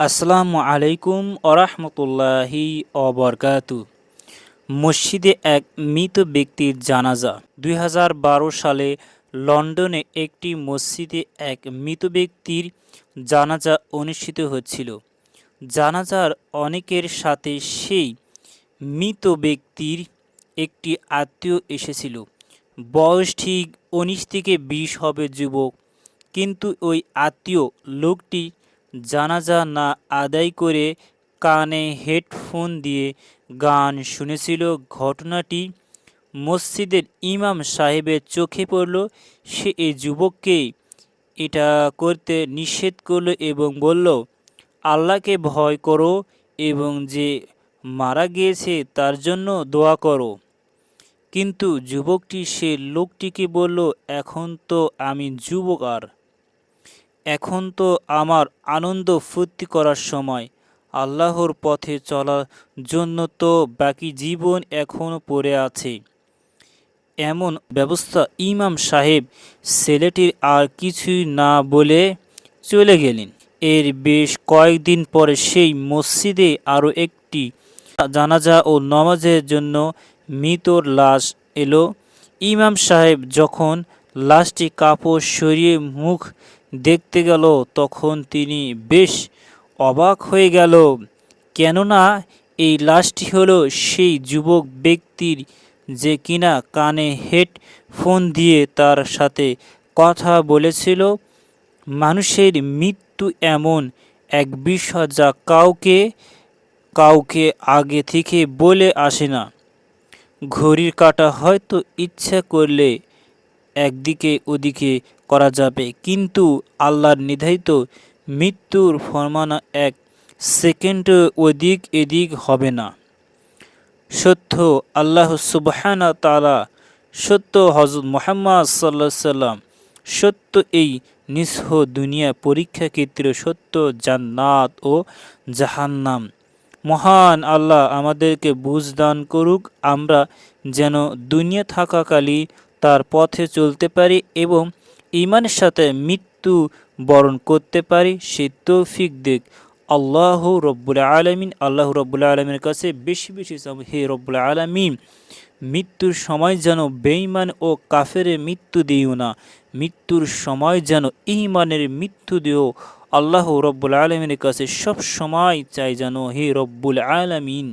আসসালামু আলাইকুম আরহামতুল্লাহি অবরকাতু। মসজিদে এক মৃত ব্যক্তির জানাজা। ২০১২ সালে লন্ডনে একটি মসজিদে এক মৃত ব্যক্তির জানাজা অনুষ্ঠিত হচ্ছিল। জানাজার অনেকের সাথে সেই মৃত ব্যক্তির একটি আত্মীয় এসেছিল। বয়স ঠিক ১৯ থেকে ২০ হবে, যুবক। কিন্তু ওই আত্মীয় লোকটি জানাজা না আদায় করে কানে হেডফোন দিয়ে গান শুনেছিল। ঘটনাটি মসজিদের ইমাম সাহেবের চোখে পড়ল। সে এই যুবককে এটা করতে নিষেধ করলো এবং বলল, আল্লাহকে ভয় করো এবং যে মারা গিয়েছে তার জন্য দোয়া করো। কিন্তু যুবকটি সে লোকটিকে বলল, এখন তো আমি যুবক, আর এখন তো আমার আনন্দ ফুর্তি করার সময়। আল্লাহর পথে চলার জন্য তো বাকি জীবন এখনও পড়ে আছে। এমন ব্যবস্থা ইমাম সাহেব ছেলেটির আর কিছুই না বলে চলে গেলেন। এর বেশ কয়েকদিন পরে সেই মসজিদে আরও একটি জানাজা ও নামাজের জন্য মৃতর লাশ এলো। ইমাম সাহেব যখন লাশটি কাপড় সরিয়ে মুখ দেখতে গেল, তখন তিনি বেশ অবাক হয়ে গেল, কেননা এই লাশটি হলো সেই যুবক ব্যক্তির যে কিনা কানে হেডফোন দিয়ে তার সাথে কথা বলেছিল। মানুষের মৃত্যু এমন এক বিষয় যা কাউকে কাউকে আগে থেকে বলে আসে না। ঘড়ির কাঁটা হয়তো ইচ্ছা করলে একদিকে ওদিকে করা যাবে, কিন্তু আল্লাহর নির্ধারিত মৃত্যুর ফরমানা এক সেকেন্ড ওদিক এদিক হবে না। সত্য আল্লাহ সুবহানাহু ওয়া তাআলা, সত্য হযরত মুহাম্মদ সাল্লাল্লাহু আলাইহি সাল্লাম, সত্য এই নিছক দুনিয়া পরীক্ষা ক্ষেত্র, সত্য জান্নাত ও জাহান্নাম। মহান আল্লাহ আমাদেরকে বুঝ দান করুক, আমরা যেন দুনিয়া থাকাকালীন তার পথে চলতে পারি এবং ঈমানের সাথে মৃত্যু বরণ করতে পারি, সেই তৌফিক দিক আল্লাহ রব্বুল আলামিন। আল্লাহ রব্বুল আলামিনের কাছে বেশি বেশি হে রব্বুল আলামিন, মৃত্যুর সময় যেন বেঈমান ও কাফেরের মৃত্যু দিও না, মৃত্যুর সময় যেন ঈমানের মৃত্যু দিও। আল্লাহ রব্বুল আলামিনের কাছে সব সময় চাই যেন হে রব্বুল আলামিন।